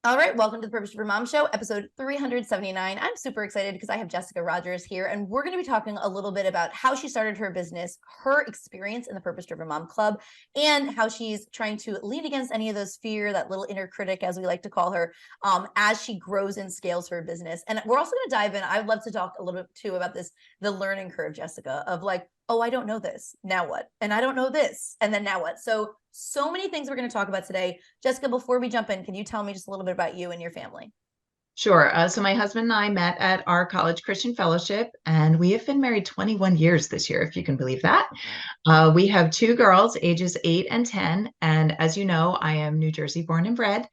All right, welcome to the Purpose Driven Mom Show, episode 379. I'm super excited because I have Jessica Rogers here, and we're going to be talking a little bit about how she started her business, her experience in the Purpose Driven Mom Club, and how she's trying to lean against any of those fear, that little inner critic, as we like to call her, as she grows and scales her business. And we're also going to dive in. I'd love to talk a little bit too about this, the learning curve, Jessica, of like, oh, I don't know this. Now what? And I don't know this. And then now what? So many things we're going to talk about today. Jessica, before we jump in, can you tell me just a little bit about you and your family? Sure. So my husband and I met at our college Christian fellowship, and we have been married 21 years this year, if you can believe that. Wow. We have two girls, ages 8 and 10. And as you know, I am New Jersey born and bred,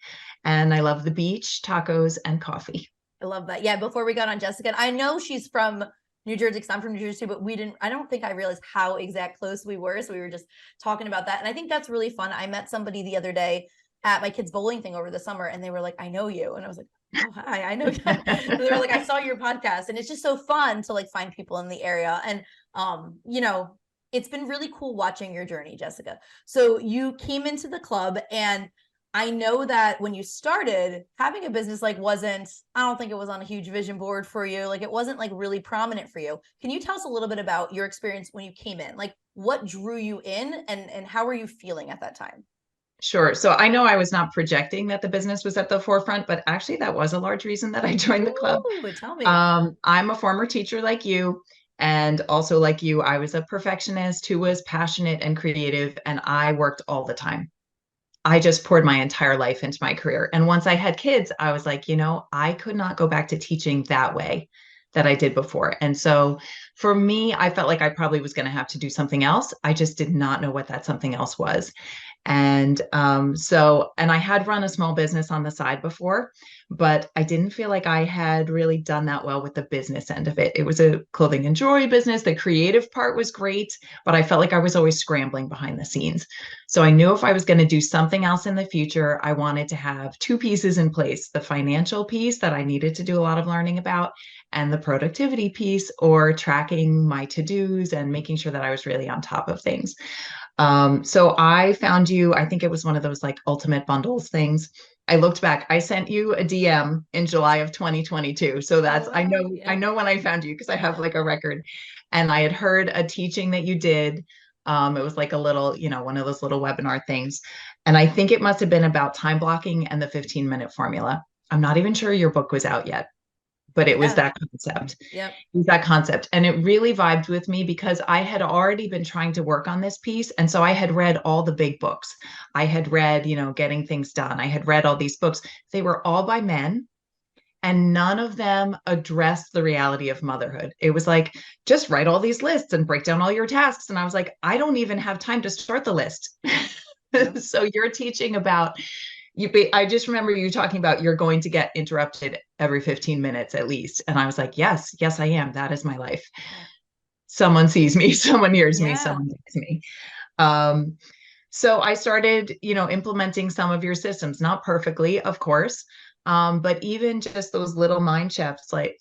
and I love the beach, tacos, and coffee. I love that. Yeah, before we got on Jessica, I know she's from New Jersey because I'm from New Jersey too, but I don't think I realized how exact close we were. So we were just talking about that. And I think that's really fun. I met somebody the other day at my kids' bowling thing over the summer, and they were like, I know you. And I was like, oh, hi, I know you. They were like, I saw your podcast. And it's just so fun to like find people in the area. And, it's been really cool watching your journey, Jessica. So you came into the club, and I know that when you started, having a business like I don't think it was on a huge vision board for you. Like it wasn't like really prominent for you. Can you tell us a little bit about your experience when you came in? Like what drew you in, and how were you feeling at that time? Sure. So I know I was not projecting that the business was at the forefront, but actually, that was a large reason that I joined the club. Ooh, tell me. I'm a former teacher like you. And also, like you, I was a perfectionist who was passionate and creative, and I worked all the time. I just poured my entire life into my career. And once I had kids, I was like, I could not go back to teaching that way that I did before. And so for me, I felt like I probably was going to have to do something else. I just did not know what that something else was. And I had run a small business on the side before, but I didn't feel like I had really done that well with the business end of it. It was a clothing and jewelry business. The creative part was great, but I felt like I was always scrambling behind the scenes. So I knew if I was going to do something else in the future, I wanted to have two pieces in place: the financial piece that I needed to do a lot of learning about, and the productivity piece, or tracking my to-dos and making sure that I was really on top of things. So I found you, I think it was one of those like ultimate bundles things. I looked back, I sent you a DM in July of 2022. So Oh, that's, I wow. know, I Yeah. know when I found you because I have like a record, and I had heard a teaching that you did. It was like a little, one of those little webinar things. And I think it must have been about time blocking and the 15-minute formula. I'm not even sure your book was out yet, but it was Yeah. that concept. Yep. It was that concept. And it really vibed with me because I had already been trying to work on this piece. And so I had read all the big books. I had read, Getting Things Done. I had read all these books. They were all by men, and none of them addressed the reality of motherhood. It was like, just write all these lists and break down all your tasks. And I was like, I don't even have time to start the list. Yep. So you're teaching about I just remember you talking about you're going to get interrupted every 15 minutes at least. And I was like, yes, I am. That is my life. Yeah. Someone sees me, someone hears me, Yeah. someone sees me. Um, so I started, implementing some of your systems, not perfectly, of course. But even just those little mind shifts, like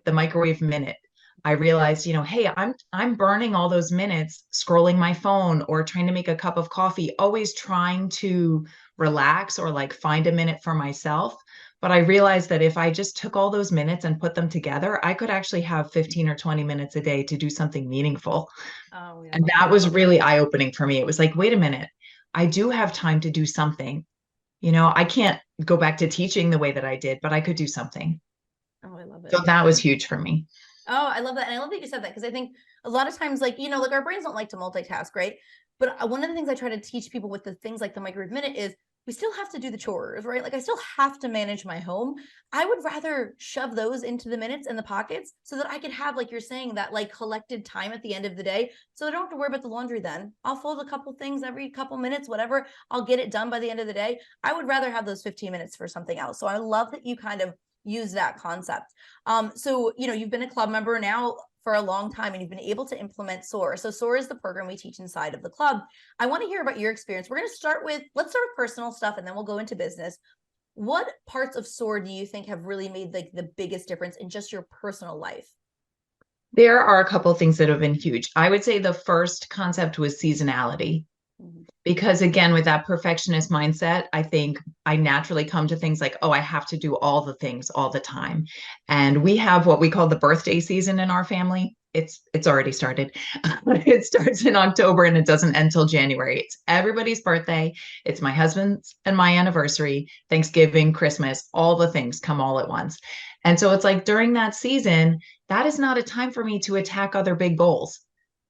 the microwave minute. I realized, hey, I'm burning all those minutes scrolling my phone or trying to make a cup of coffee, always trying to relax or like find a minute for myself. But I realized that if I just took all those minutes and put them together, I could actually have 15 or 20 minutes a day to do something meaningful. Oh, yeah, I And love that that. was really eye-opening for me. It was like, wait a minute, I do have time to do something. I can't go back to teaching the way that I did, but I could do something. Oh, I love So it. that was huge for me. Oh, I love that. And I love that you said that because I think a lot of times, like, like our brains don't like to multitask, right? But one of the things I try to teach people with the things like the microwave minute is we still have to do the chores, right? Like, I still have to manage my home. I would rather shove those into the minutes and the pockets so that I could have, like you're saying, that like collected time at the end of the day. So I don't have to worry about the laundry then. I'll fold a couple things every couple minutes, whatever. I'll get it done by the end of the day. I would rather have those 15 minutes for something else. So I love that you kind of use that concept. So you've been a club member now for a long time, and you've been able to implement SOAR. So SOAR is the program we teach inside of the club. I want to hear about your experience. Let's start with personal stuff, and then we'll go into business. What parts of SOAR do you think have really made like the biggest difference in just your personal life? There are a couple of things that have been huge. I would say the first concept was seasonality. Mhm. Because again, with that perfectionist mindset, I think I naturally come to things like, oh, I have to do all the things all the time. And we have what we call the birthday season in our family. It's already started. It starts in October and it doesn't end till January. It's everybody's birthday. It's my husband's and my anniversary, Thanksgiving, Christmas, all the things come all at once. And so it's like during that season, that is not a time for me to attack other big goals.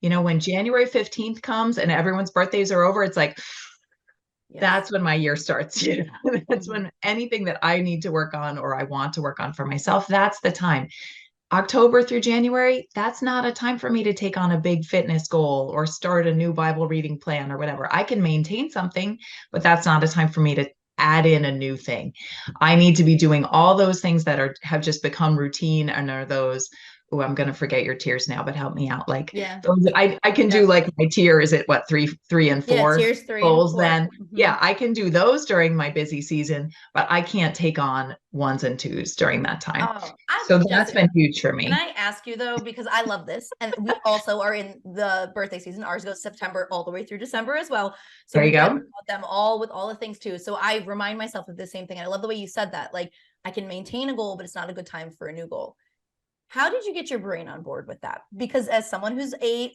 You know, Yeah. when January 15th comes and everyone's birthdays are over, it's like, Yes. that's when my year starts. You know, that's Mhm. when anything that I need to work on or I want to work on for myself, that's the time. October through January, that's not a time for me to take on a big fitness goal or start a new Bible reading plan or whatever. I can maintain something, but that's not a time for me to add in a new thing. I need to be doing all those things that are have just become routine and are those, oh, I'm gonna forget your tiers now, but help me out. Like Yeah. those, I can do Yep. like my tier, is it what, three and Yeah. four Tiers three and goals four. then? Hmm. Yeah, I can do those during my busy season, but I can't take on ones and twos during that time. Oh, I So that's Jessica, been huge for can me. I ask you though, because I love this, and we also are in the birthday season. Ours goes September all the way through December as well. So There you we've got go. them all with all the things too. So I remind myself of the same thing. And I love the way you said that. Like I can maintain a goal, but it's not a good time for a new goal. How did you get your brain on board with that? Because as someone who's a,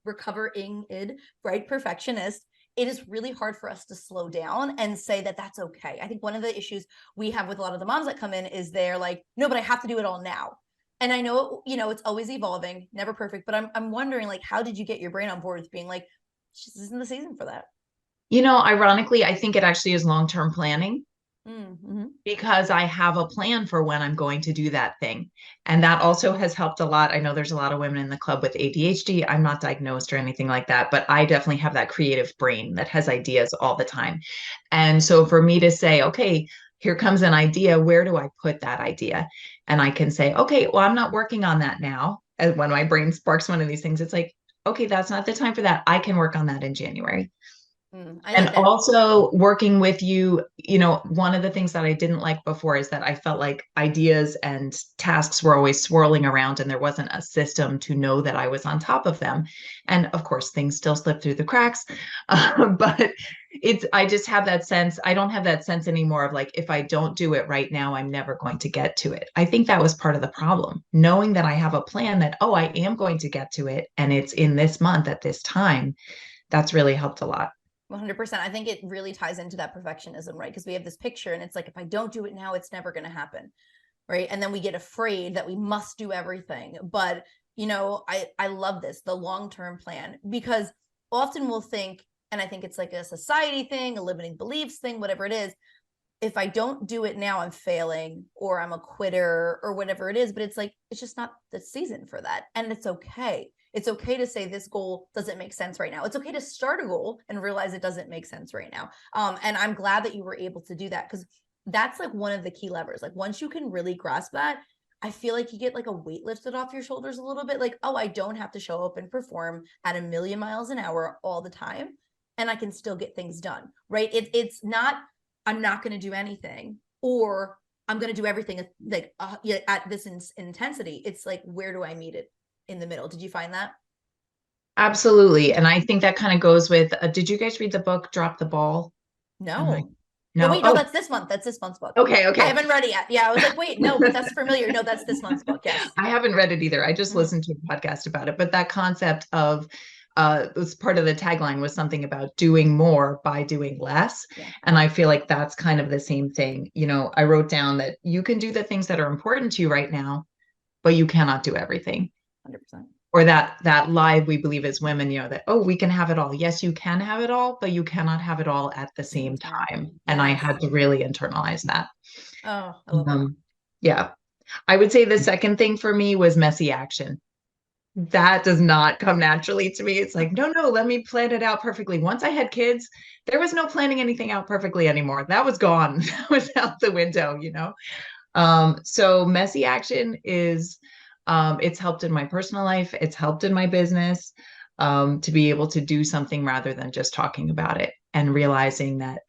recovering id, right, perfectionist, it is really hard for us to slow down and say that that's okay. I think one of the issues we have with a lot of the moms that come in is they're like, no, but I have to do it all now. And I know, it's always evolving, never perfect, but I'm wondering, like, how did you get your brain on board with being like, this isn't the season for that? You know, ironically, I think it actually is long-term planning Mm-hmm. because I have a plan for when I'm going to do that thing. And that also has helped a lot. I know there's a lot of women in the club with ADHD. I'm not diagnosed or anything like that, but I definitely have that creative brain that has ideas all the time. And so for me to say, okay, here comes an idea, where do I put that idea? And I can say, okay, well, I'm not working on that now. And when my brain sparks one of these things, it's like, okay, that's not the time for that. I can work on that in January. I And like that. also working with you, you know, one of the things that I didn't like before is that I felt like ideas and tasks were always swirling around and there wasn't a system to know that I was on top of them. And of course, things still slip through the cracks. But I just have that sense. I don't have that sense anymore of like, if I don't do it right now, I'm never going to get to it. I think that was part of the problem. Knowing that I have a plan that, oh, I am going to get to it and it's in this month at this time, that's really helped a lot. 100%. I think it really ties into that perfectionism, right? Because we have this picture and it's like, if I don't do it now, it's never going to happen. Right. And then we get afraid that we must do everything. But, I love this, the long term plan, because often we'll think, and I think it's like a society thing, a limiting beliefs thing, whatever it is. If I don't do it now, I'm failing or I'm a quitter or whatever it is. But it's like, it's just not the season for that. And it's okay. It's okay to say this goal doesn't make sense right now. It's okay to start a goal and realize it doesn't make sense right now. And I'm glad that you were able to do that, because that's like one of the key levers. Like once you can really grasp that, I feel like you get like a weight lifted off your shoulders a little bit. Like, oh, I don't have to show up and perform at a million miles an hour all the time. And I can still get things done. Right. It's not, I'm not going to do anything, or I'm going to do everything like at this intensity. It's like, where do I meet it in the middle? Did you find that? Absolutely. And I think that kind of goes with, did you guys read the book Drop the Ball? Am I? No. Oh, No. wait, no, Oh, that's this month. That's this month's book. okay. I Okay. haven't read it yet. Yeah, I was like, wait, no, but that's familiar. No, that's this month's book. Yes. I haven't read it either. I just Mm-hmm. listened to a podcast about it. But that concept of, was part of the tagline was something about doing more by doing less. Yeah. And I feel like that's kind of the same thing. You know, I wrote down that you can do the things that are important to you right now, but you cannot do everything. 100%. Or that lie we believe as women, you know, that, oh, we can have it all. Yes, you can have it all, but you cannot have it all at the Same same time. time. And I Yes. had to really internalize that. Oh, I love it. Yeah. I would say the second thing for me was messy action. That does not come naturally to me. It's like, no, no, let me plan it out perfectly. Once I had kids, there was no planning anything out perfectly anymore. That was gone. That was out the window, you know? So messy action is, it's helped in my personal life. It's helped in my business, to be able to do something rather than just talking about it and realizing that,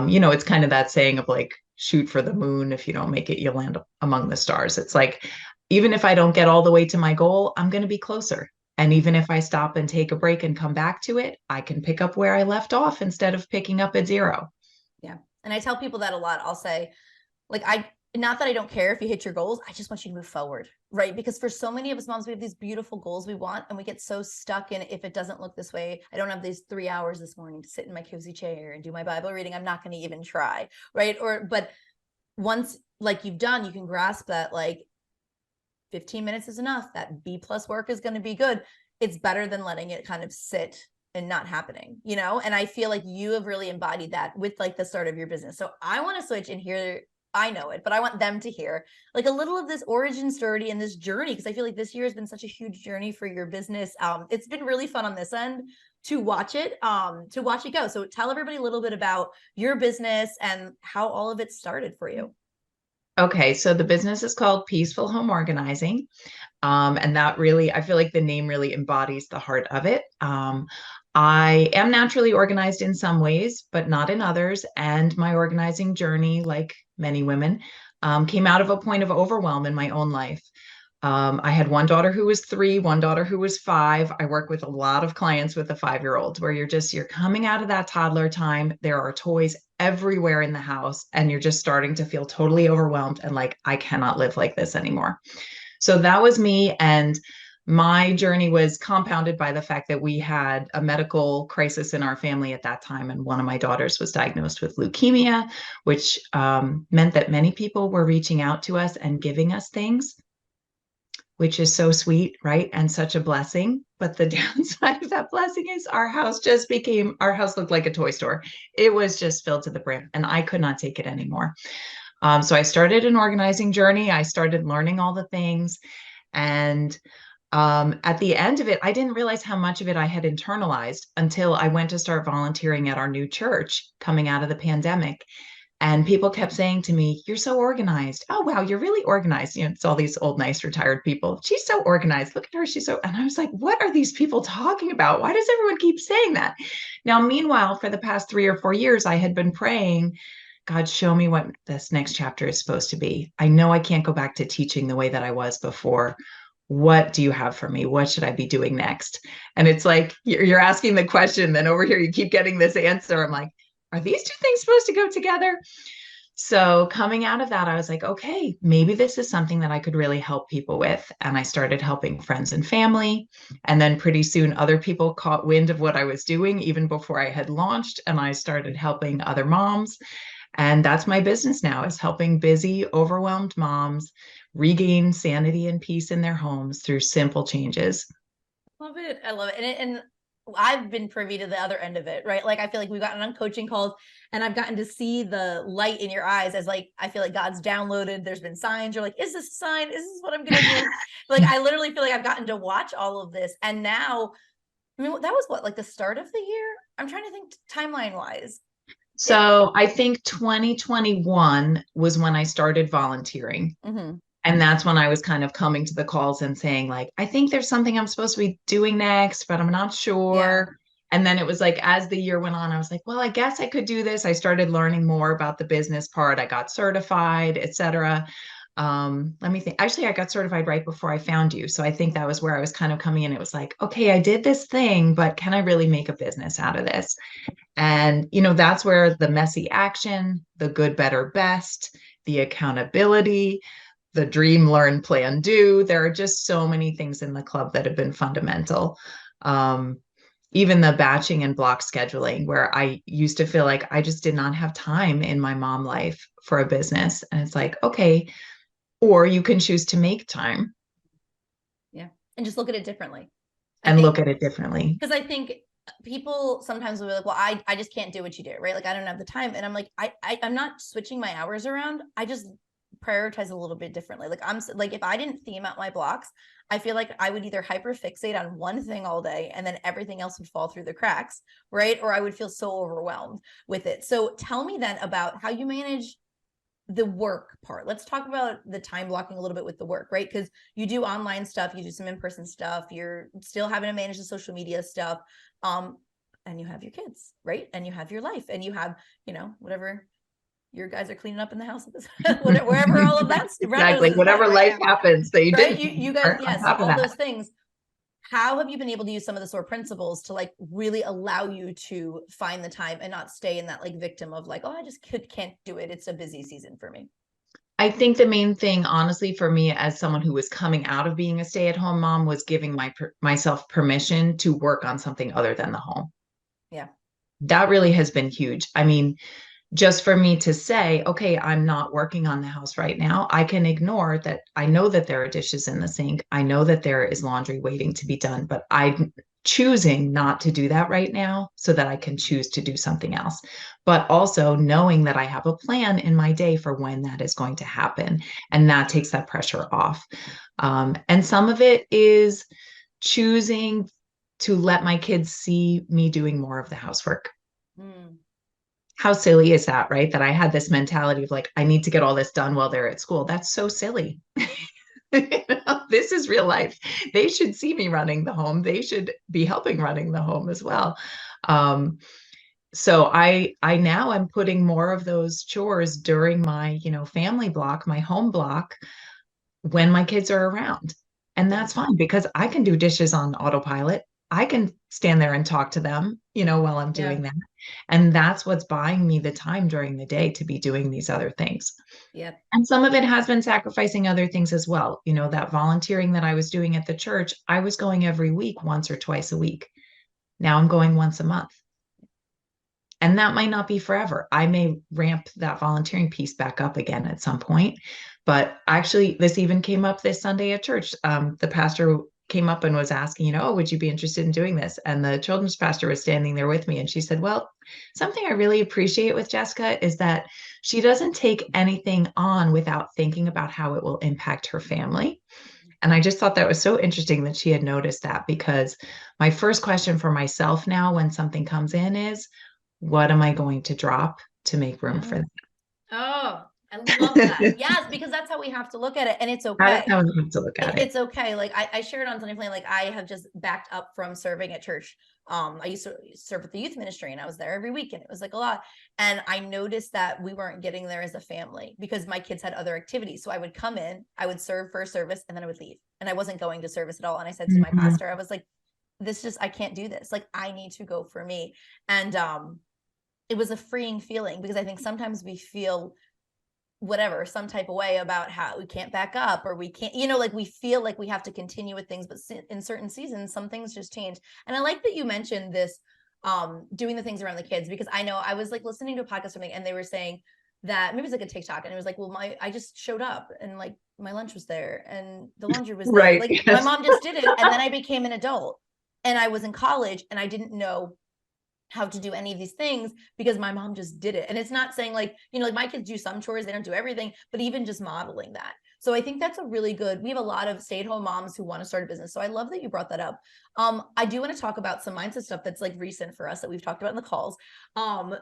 you know, it's kind of that saying of like, shoot for the moon. If you don't make it, you'll land among the stars. It's like, even if I don't get all the way to my goal, I'm going to be closer. And even if I stop and take a break and come back to it, I can pick up where I left off instead of picking up at zero. Yeah. And I tell people that a lot. I'll say, like, not that I don't care if you hit your goals, I just want you to move forward, right? Because for so many of us moms, we have these beautiful goals we want, and we get so stuck in, if it doesn't look this way, I don't have these 3 hours this morning to sit in my cozy chair and do my Bible reading, I'm not going to even try, right? But once, like, you've done, you can grasp that, like, 15 minutes is enough. That B+ work is going to be good. It's better than letting it kind of sit and not happening, you know? And I feel like you have really embodied that with, like, the start of your business. So I want to switch and hear, I know it, but I want them to hear, like, a little of this origin story and this journey, because I feel like this year has been such a huge journey for your business. It's been really fun on this end to watch it go. So tell everybody a little bit about your business and how all of it started for you. Okay, so the business is called Peaceful Home Organizing. And that really, I feel like the name really embodies the heart of it. I am naturally organized in some ways, but not in others. And my organizing journey, like many women, came out of a point of overwhelm in my own life. I had one daughter who was 3, one daughter who was 5. I work with a lot of clients with a 5-year-old where you're coming out of that toddler time. There are toys everywhere in the house, and you're just starting to feel totally overwhelmed and like, I cannot live like this anymore. So that was me. And my journey was compounded by the fact that we had a medical crisis in our family at that time. And one of my daughters was diagnosed with leukemia, which meant that many people were reaching out to us and giving us things, which is so sweet, right? And such a blessing. But the downside of that blessing is our house looked like a toy store. It was just filled to the brim, and I could not take it anymore. So I started an organizing journey. I started learning all the things. And at the end of it, I didn't realize how much of it I had internalized until I went to start volunteering at our new church coming out of the pandemic. And people kept saying to me, "You're so organized. Oh, wow, you're really organized." You know, it's all these old, nice, retired people. "She's so organized. Look at her. She's so," and I was like, what are these people talking about? Why does everyone keep saying that? Now, meanwhile, for the past 3 or 4 years, I had been praying, "God, show me what this next chapter is supposed to be. I know I can't go back to teaching the way that I was before. What do you have for me? What should I be doing next?" And it's like, you're asking the question, then over here, you keep getting this answer. I'm like, are these two things supposed to go together? So coming out of that, I was like, okay, maybe this is something that I could really help people with. And I started helping friends and family. And then pretty soon, other people caught wind of what I was doing even before I had launched. And I started helping other moms. And that's my business now, is helping busy, overwhelmed moms regain sanity and peace in their homes through simple changes. Love it. I love it. And I've been privy to the other end of it, right? Like, I feel like we've gotten on coaching calls and I've gotten to see the light in your eyes as, like, I feel like God's downloaded. There's been signs. You're like, is this a sign? Is this what I'm going to do? Like, I literally feel like I've gotten to watch all of this. And now, I mean, that was what, like the start of the year? I'm trying to think timeline wise. So I think 2021 was when I started volunteering. Mm-hmm. And that's when I was kind of coming to the calls and saying, like, I think there's something I'm supposed to be doing next, but I'm not Yeah. sure. And then it was like, as the year went on, I was like, well, I guess I could do this. I started learning more about the business part. I got certified, et cetera. Let me think. Actually, I got certified right before I found you. So I think that was where I was kind of coming in. It was like, okay, I did this thing, but can I really make a business out of this? And, that's where the messy action, the good, better, best, the accountability, the dream, learn, plan, do. There are just so many things in the club that have been fundamental. Um, Even the batching and block scheduling, where I used to feel like I just did not have time in my mom life for a business. And it's like, okay, or you can choose to make time Yeah. And just look at it differently. I and think, look at it differently. because I think people sometimes will be like, well, I just can't do what you do, right? Like, I don't have the time. And I'm like, I'm not switching my hours around. I just prioritize a little bit differently. Like, I'm like, if I didn't theme out my blocks, I feel like I would either hyper fixate on one thing all day and then everything else would fall through the cracks, right? Or I would feel so overwhelmed with it. So tell me then about how you manage the work part. Let's talk about the time blocking a little bit with the work, right? Because you do online stuff, you do some in-person stuff, you're still having to manage the social media stuff. And you have your kids, right? And you have your life, and you have, whatever your guys are cleaning up in the house at this, wherever all of that's Exactly. Whatever right life now, happens that you right? didn't You guys, are on yes, top of all that. those things. how have you been able to use some of the SOAR principles to like really allow you to find the time and not stay in that like victim of like, oh, I just can't do it, it's a busy season for me? I think the main thing, honestly, for me as someone who was coming out of being a stay-at-home mom was giving myself permission to work on something other than the home. Yeah. That really has been huge. I mean, just for me to say, okay, I'm not working on the house right now. I can ignore that. I know that there are dishes in the sink. I know that there is laundry waiting to be done, but I'm choosing not to do that right now so that I can choose to do something else. But also knowing that I have a plan in my day for when that is going to happen. And that takes that pressure off. And some of it is choosing to let my kids see me doing more of the housework. Mm, How silly is that, right? That I had this mentality of like, I need to get all this done while they're at school. That's so silly. This is real life. They should see me running the home. They should be helping running the home as well. Um, so I now am putting more of those chores during my, family block, my home block when my kids are around. And yeah. that's fine because I can do dishes on autopilot. I can stand there and talk to them, while I'm Yeah. doing that. And that's what's buying me the time during the day to be doing these other things. Yep. And some of it has been sacrificing other things as well. That volunteering that I was doing at the church, I was going every week, once or twice a week. Now I'm going once a month. And that might not be forever. I may ramp that volunteering piece back up again at some point. But actually, this even came up this Sunday at church. The pastor came up and was asking, oh, would you be interested in doing this? And the children's pastor was standing there with me. And she said, well, something I really appreciate with Jessica is that she doesn't take anything on without thinking about how it will impact her family. And I just thought that was so interesting that she had noticed that, because my first question for myself now when something comes in is, what am I going to drop to make room Yeah. for Oh, I love that. that? Yes, because that's how we have to look at it. And it's That is okay. how I have to look at it. It's okay. Like I shared on Sunday Plan, like I have just backed up from serving at church. I used to serve with the youth ministry and I was there every week and it was like a lot. And I noticed that we weren't getting there as a family because my kids had other activities. So I would come in, I would serve first service, and then I would leave. And I wasn't going to service at all. And I said to my Mhm. pastor, I was like, I can't do this. Like I need to go for me. And it was a freeing feeling because I think sometimes we feel whatever, some type of way about how we can't back up or we can't, like we feel like we have to continue with things, but in certain seasons, some things just change. And I like that you mentioned this, doing the things around the kids, because I know I was like listening to a podcast or something and they were saying that maybe it's like a TikTok and it was like, well, I just showed up and like my lunch was there and the laundry was there. Right. Like my Yes. mom just did it. And then I became an adult and I was in college and I didn't know how to do any of these things because my mom just did it. And it's not saying like, like my kids do some chores, they don't do everything, but even just modeling that. So I think that's a really good, we have a lot of stay-at-home moms who want to start a business. So I love that you brought that up. I do want to talk about some mindset stuff that's like recent for us that we've talked about in the calls.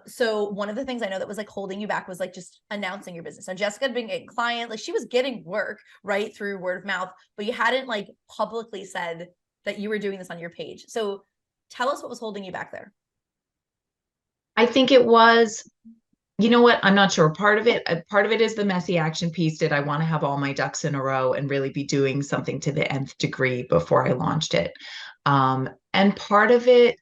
So one of the things I know that was like holding you back was like just announcing your business. So Jessica being a client, like she was getting work right through word of mouth, but you hadn't like publicly said that you were doing this on your page. So tell us what was holding you back there. I think it was, you know what? I'm not sure. Part of it is the messy action piece. Did I want to have all my ducks in a row and really be doing something to the nth degree before I launched it? And part of it,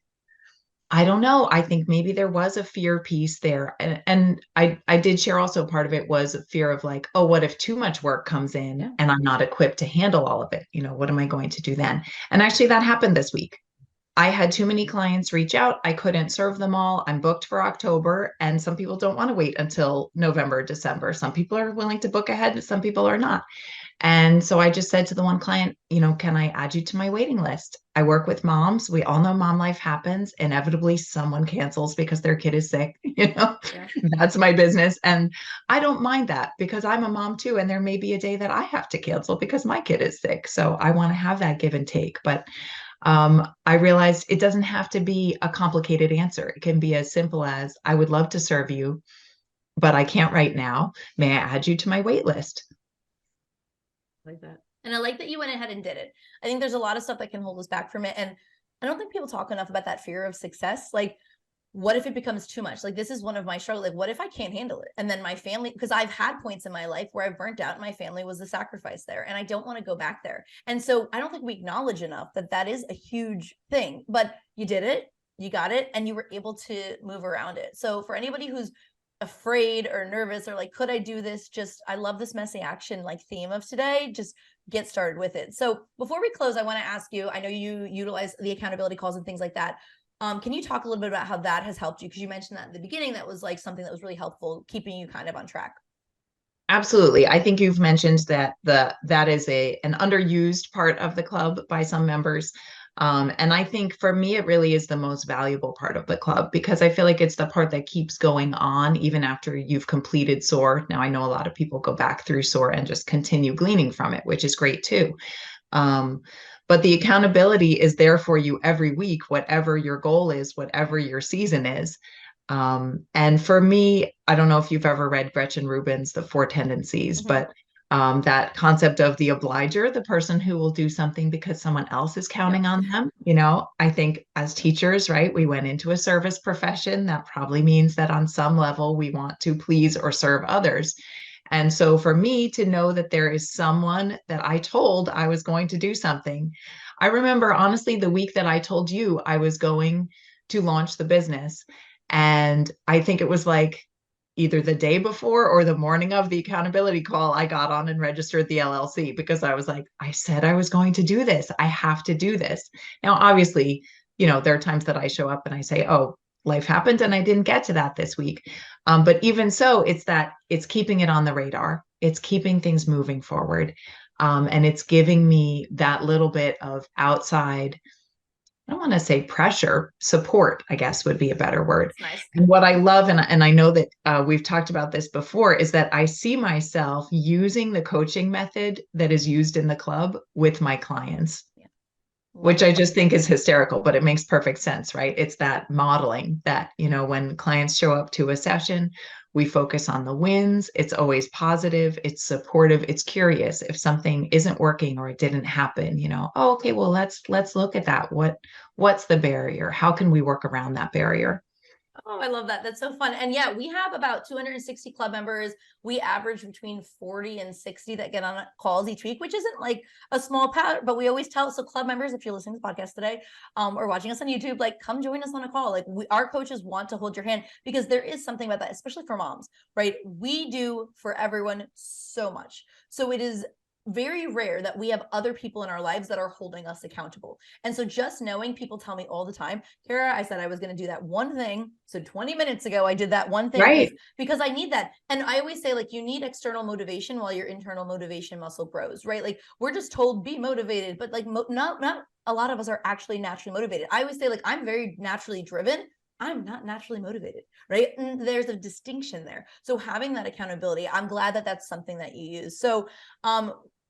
I don't know. I think maybe there was a fear piece there. And I did share also part of it was a fear of like, oh, what if too much work comes in Yeah. and I'm not equipped to handle all of it? What am I going to do then? And actually that happened this week. I had too many clients reach out. I couldn't serve them all. I'm booked for October, and some people don't want to wait until November, December. Some people are willing to book ahead, some people are not. And so I just said to the one client, can I add you to my waiting list? I work with moms. We all know mom life happens. Inevitably, someone cancels because their kid is sick. Yeah. That's my business. And I don't mind that because I'm a mom too. And there may be a day that I have to cancel because my kid is sick. So I want to have that give and take. But I realized it doesn't have to be a complicated answer. It can be as simple as, I would love to serve you, but I can't right now. May I add you to my wait list? Like that. And I like that you went ahead and did it. I think there's a lot of stuff that can hold us back from it. And I don't think people talk enough about that fear of success. Like what if it becomes too much? Like, this is one of my struggles. Like, what if I can't handle it? And then my family, because I've had points in my life where I've burnt out and my family was the sacrifice there. And I don't want to go back there. And so I don't think we acknowledge enough that that is a huge thing, but you did it, you got it, and you were able to move around it. So for anybody who's afraid or nervous or like, could I do this? Just, I love this messy action like theme of today. Just get started with it. So before we close, I want to ask you, I know you utilize the accountability calls and things like that. Can you talk a little bit about how that has helped you? Because you mentioned that at the beginning, that was like something that was really helpful, keeping you kind of on track. Absolutely. I think you've mentioned that that is an underused part of the club by some members. And I think for me, it really is the most valuable part of the club because I feel like it's the part that keeps going on even after you've completed SOAR. Now, I know a lot of people go back through SOAR and just continue gleaning from it, which is great too. Um, but the accountability is there for you every week, whatever your goal is, whatever your season is. And for me, I don't know if you've ever read Gretchen Rubin's The Four Tendencies, Mm-hmm. but that concept of the obliger, the person who will do something because someone else is Yep. counting on them. I think as teachers, right, we went into a service profession. That probably means that on some level we want to please or serve others. And so for me to know that there is someone that I told I was going to do something, I remember honestly the week that I told you I was going to launch the business. And I think it was like either the day before or the morning of the accountability call, I got on and registered the LLC because I was like, I said I was going to do this. I have to do this. Now, obviously, there are times that I show up and I say, oh, life happened and I didn't get to that this week. But even so, it's keeping it on the radar. It's keeping things moving forward. And it's giving me that little bit of outside, I don't want to say pressure, support, I guess would be a better word. It's nice. And what I love, and I know that we've talked about this before, is that I see myself using the coaching method that is used in the club with my clients, Yeah. Love which it. I just think is hysterical, but it makes perfect sense, right? It's that modeling that, when clients show up to a session, we focus on the wins. It's always positive, it's supportive, it's curious. If something isn't working or it didn't happen, oh, okay, well, let's look at that. What's the barrier? How can we work around that barrier? Oh, I love that. That's so fun. And yeah, we have about 260 club members. We average between 40 and 60 that get on calls each week, which isn't like a small part, but we always tell, so club members, if you're listening to the podcast today, or watching us on YouTube, like come join us on a call. Like our coaches want to hold your hand because there is something about that, especially for moms, right? We do for everyone so much. So it is very rare that we have other people in our lives that are holding us accountable. And so just knowing, people tell me all the time, Cara, I said I was going to do that one thing. So 20 minutes ago, I did that one thing Right. because I need that. And I always say, like, you need external motivation while your internal motivation muscle grows, right? Like we're just told be motivated, but like not a lot of us are actually naturally motivated. I always say, like, I'm very naturally driven. I'm not naturally motivated, right? And there's a distinction there. So having that accountability, I'm glad that that's something that you use. So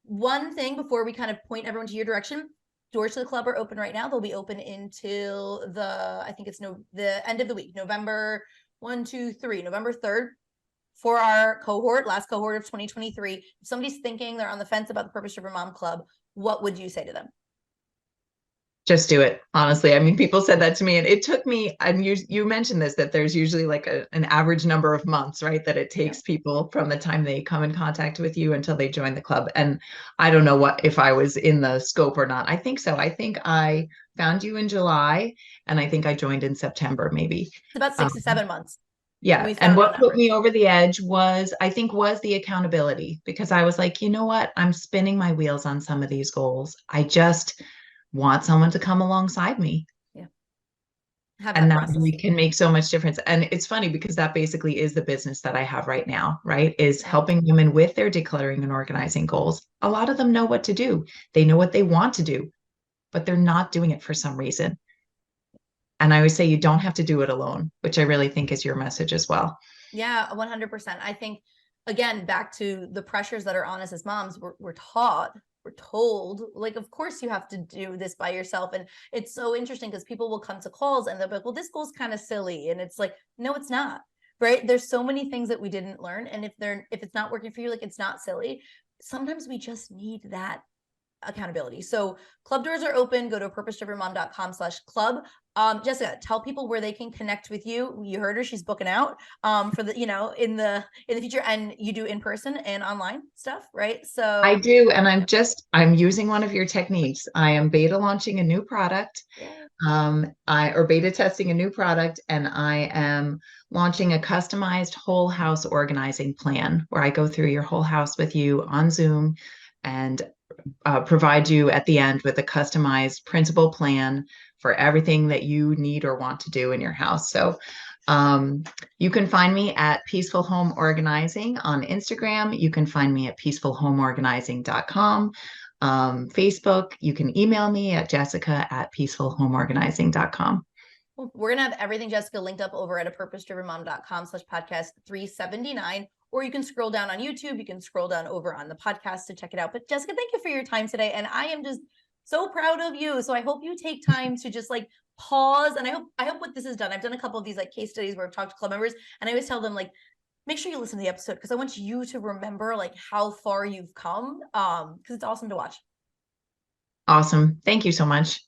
one thing before we kind of point everyone to your direction, doors to the club are open right now. They'll be open until I think it's the end of the week, November 3rd for our last cohort of 2023. If somebody's thinking they're on the fence about the Purpose Driven Mom Club, what would you say to them? Just do it. Honestly, I mean, people said that to me, and it took me. And you mentioned this, that there's usually like an average number of months, right, that it Yeah. takes people from the time they come in contact with you until they join the club. And I don't know if I was in the scope or not. I think so. I think I found you in July, and I think I joined in September, maybe. It's about Um, 6 to 7 months. yeah. We And found on what put me average. over the edge was the accountability, because I was like, you know what? I'm spinning my wheels on some of these goals. I just want someone to come alongside me. Yeah. Have And that that process. really can make so much difference. And it's funny because that basically is the business that I have right now, right? Is Yeah. helping women with their decluttering and organizing goals. A lot of them know what to do. They know what they want to do, but they're not doing it for some reason. And I always say you don't have to do it alone, which I really think is your message as well. Yeah, 100%. I think, again, back to the pressures that are on us as moms, we're taught, we're told, like, of course you have to do this by yourself. And it's so interesting because people will come to calls and they'll be like, well, this goal's kind of silly. And it's like, no, it's not. Right. There's so many things that we didn't learn. And if it's not working for you, like, it's not silly. Sometimes we just need that accountability. So club doors are open. Go to purposedrivenmom.com/club. Jessica, tell people where they can connect with you. You heard her; she's booking out for the in the future, and you do in person and online stuff, right? I So do, and I'm using one of your techniques. I am beta launching a new product, yeah. or beta testing a new product, and I am launching a customized whole house organizing plan where I go through your whole house with you on Zoom and provide you at the end with a customized principal plan for everything that you need or want to do in your house. So you can find me at Peaceful Home Organizing on Instagram. You can find me at peacefulhomeorganizing.com. Facebook, you can email me at jessica@peacefulhomeorganizing.com. Well, we're gonna have everything, Jessica, linked up over at a purposedrivenmom.com/podcast 379. Or you can scroll down on YouTube. You can scroll down over on the podcast to check it out. But Jessica, thank you for your time today. And I am just so proud of you. So I hope you take time to just like pause. And I hope what this has done, I've done a couple of these like case studies where I've talked to club members, and I always tell them like, make sure you listen to the episode because I want you to remember like how far you've come. Because it's awesome to watch. Awesome. Thank you so much.